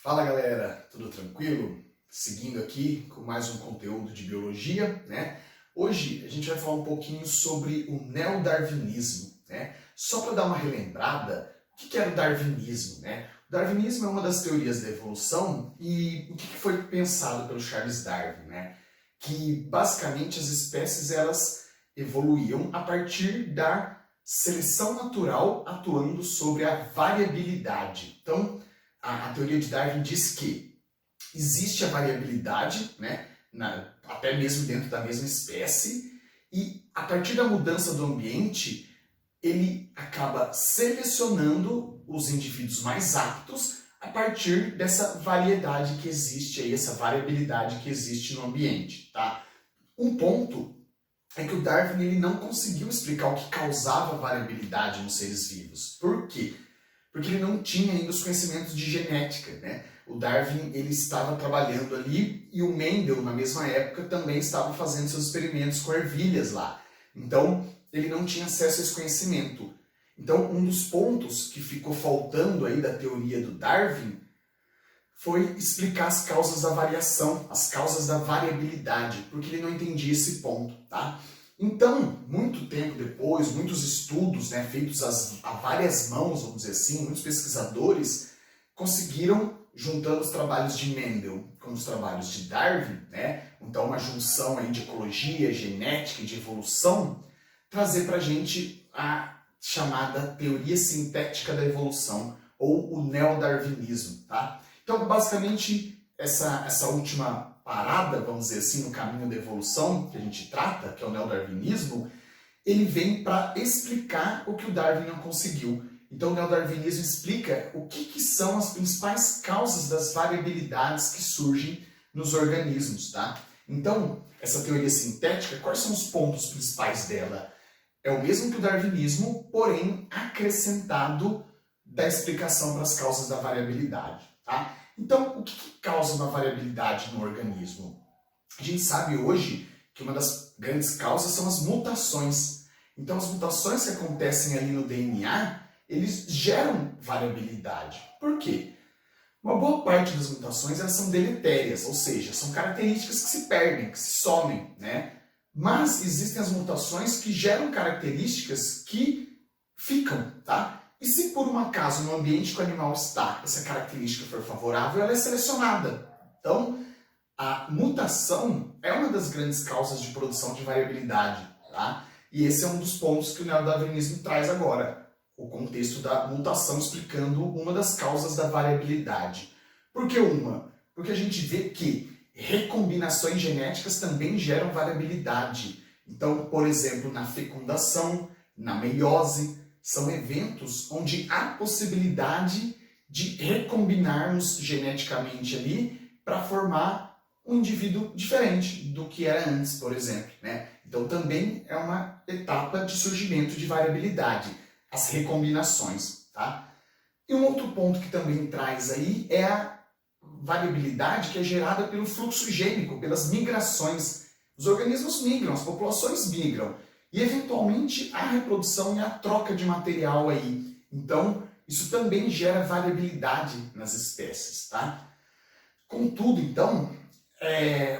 Fala galera, tudo tranquilo? Seguindo aqui com mais um conteúdo de biologia, né? Hoje a gente vai falar um pouquinho sobre o neodarwinismo, né? Só para dar uma relembrada, o que era o darwinismo, né? O darwinismo é uma das teorias da evolução e o que foi pensado pelo Charles Darwin, né? Que basicamente as espécies elas evoluíam a partir da seleção natural atuando sobre a variabilidade. Então, a teoria de Darwin diz que existe a variabilidade, né, até mesmo dentro da mesma espécie, e a partir da mudança do ambiente, ele acaba selecionando os indivíduos mais aptos a partir dessa variedade que existe aí, essa variabilidade que existe no ambiente, tá? Um ponto é que o Darwin ele não conseguiu explicar o que causava variabilidade nos seres vivos. Por quê? Porque ele não tinha ainda os conhecimentos de genética, né? O Darwin ele estava trabalhando ali e o Mendel, na mesma época, também estava fazendo seus experimentos com ervilhas lá. Então, ele não tinha acesso a esse conhecimento. Então, um dos pontos que ficou faltando aí da teoria do Darwin foi explicar as causas da variação, as causas da variabilidade, porque ele não entendia esse ponto, tá? Então, muito tempo depois, muitos estudos, né, feitos a várias mãos, vamos dizer assim, muitos pesquisadores conseguiram, juntando os trabalhos de Mendel com os trabalhos de Darwin, né, então uma junção aí de ecologia, genética e de evolução, trazer para a gente a chamada teoria sintética da evolução, ou o neodarwinismo, tá? Então, basicamente, essa última parada, vamos dizer assim, no caminho da evolução que a gente trata, que é o neodarwinismo, ele vem para explicar o que o Darwin não conseguiu. Então, o neodarwinismo explica o que são as principais causas das variabilidades que surgem nos organismos, tá? Então, essa teoria sintética, quais são os pontos principais dela? É o mesmo que o darwinismo, porém acrescentado da explicação para as causas da variabilidade, tá? Então, o que causa uma variabilidade no organismo? A gente sabe hoje que uma das grandes causas são as mutações. Então, as mutações que acontecem ali no DNA, eles geram variabilidade. Por quê? Uma boa parte das mutações elas são deletérias, ou seja, são características que se perdem, que se somem, né? Mas existem as mutações que geram características que ficam, tá? E se por um acaso no ambiente que o animal está, essa característica for favorável, ela é selecionada. Então, a mutação é uma das grandes causas de produção de variabilidade, tá? E esse é um dos pontos que o neodarwinismo traz agora, o contexto da mutação explicando uma das causas da variabilidade. Por que uma? Porque a gente vê que recombinações genéticas também geram variabilidade. Então, por exemplo, na fecundação, na meiose, são eventos onde há possibilidade de recombinarmos geneticamente ali para formar um indivíduo diferente do que era antes, por exemplo, né? Então também é uma etapa de surgimento de variabilidade, as recombinações, tá? E um outro ponto que também traz aí é a variabilidade que é gerada pelo fluxo gênico, pelas migrações. Os organismos migram, as populações migram. E, eventualmente, a reprodução e a troca de material aí. Então, isso também gera variabilidade nas espécies, tá? Contudo, então,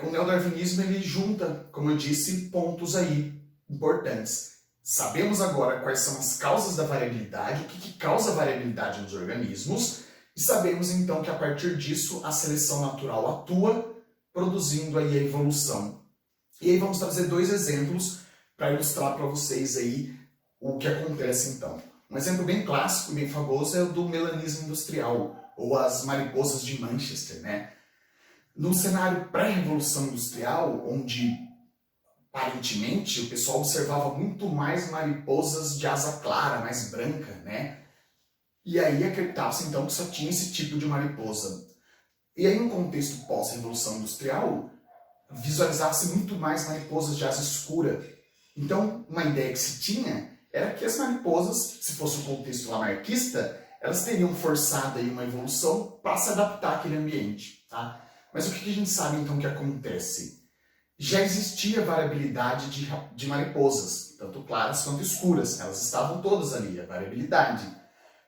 o neodarwinismo ele junta, como eu disse, pontos aí importantes. Sabemos agora quais são as causas da variabilidade, o que causa variabilidade nos organismos, e sabemos então que a partir disso a seleção natural atua, produzindo aí a evolução. E aí vamos trazer dois exemplos para ilustrar para vocês aí o que acontece então. Um exemplo bem clássico e bem famoso é o do melanismo industrial, ou as mariposas de Manchester, né? No cenário pré-revolução industrial, onde aparentemente o pessoal observava muito mais mariposas de asa clara, mais branca, né? E aí acreditava-se então que só tinha esse tipo de mariposa. E aí, no contexto pós-revolução industrial, visualizava-se muito mais mariposas de asa escura. Então, uma ideia que se tinha era que as mariposas, se fosse um contexto lamarquista, elas teriam forçado aí uma evolução para se adaptar àquele ambiente, tá? Mas o que a gente sabe então que acontece? Já existia variabilidade de mariposas, tanto claras quanto escuras. Elas estavam todas ali, a variabilidade.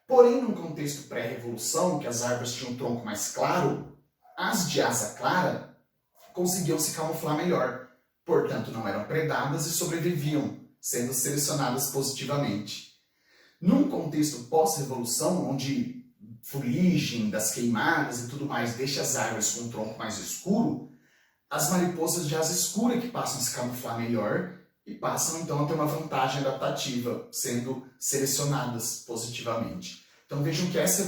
Porém, num contexto pré-revolução, que as árvores tinham um tronco mais claro, as de asa clara conseguiam se camuflar melhor, portanto não eram predadas e sobreviviam, sendo selecionadas positivamente. Num contexto pós-revolução, onde fuligem das queimadas e tudo mais deixa as árvores com um tronco mais escuro, as mariposas de asa escura que passam a se camuflar melhor e passam então a ter uma vantagem adaptativa, sendo selecionadas positivamente. Então vejam que essa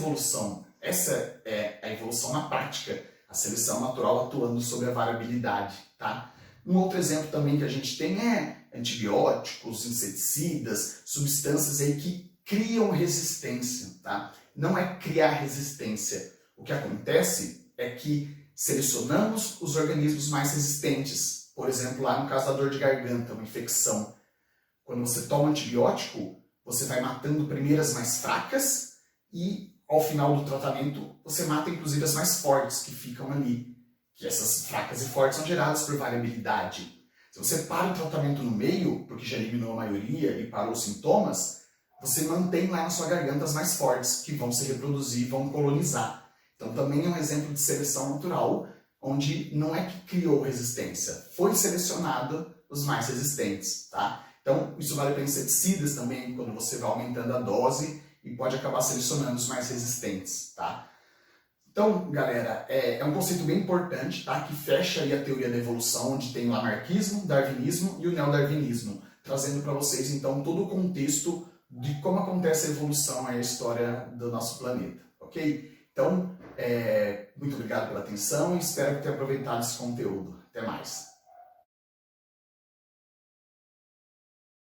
é a evolução na prática, a seleção natural atuando sobre a variabilidade, tá? Um outro exemplo também que a gente tem é antibióticos, inseticidas, substâncias aí que criam resistência, tá? Não é criar resistência. O que acontece é que selecionamos os organismos mais resistentes. Por exemplo, lá no caso da dor de garganta, uma infecção. Quando você toma antibiótico, você vai matando primeiro as mais fracas e, ao final do tratamento, você mata inclusive as mais fortes que ficam ali. Que essas fracas e fortes são geradas por variabilidade. Se você para o tratamento no meio, porque já eliminou a maioria e parou os sintomas, você mantém lá na sua garganta as mais fortes, que vão se reproduzir, vão colonizar. Então também é um exemplo de seleção natural, onde não é que criou resistência, foi selecionado os mais resistentes, tá? Então isso vale para inseticidas também, quando você vai aumentando a dose e pode acabar selecionando os mais resistentes, tá? Então, galera, é um conceito bem importante, tá? Que fecha aí a teoria da evolução, onde tem o lamarckismo, darwinismo e o neodarwinismo, trazendo para vocês, então, todo o contexto de como acontece a evolução e a história do nosso planeta, ok? Então, muito obrigado pela atenção e espero que tenha aproveitado esse conteúdo. Até mais!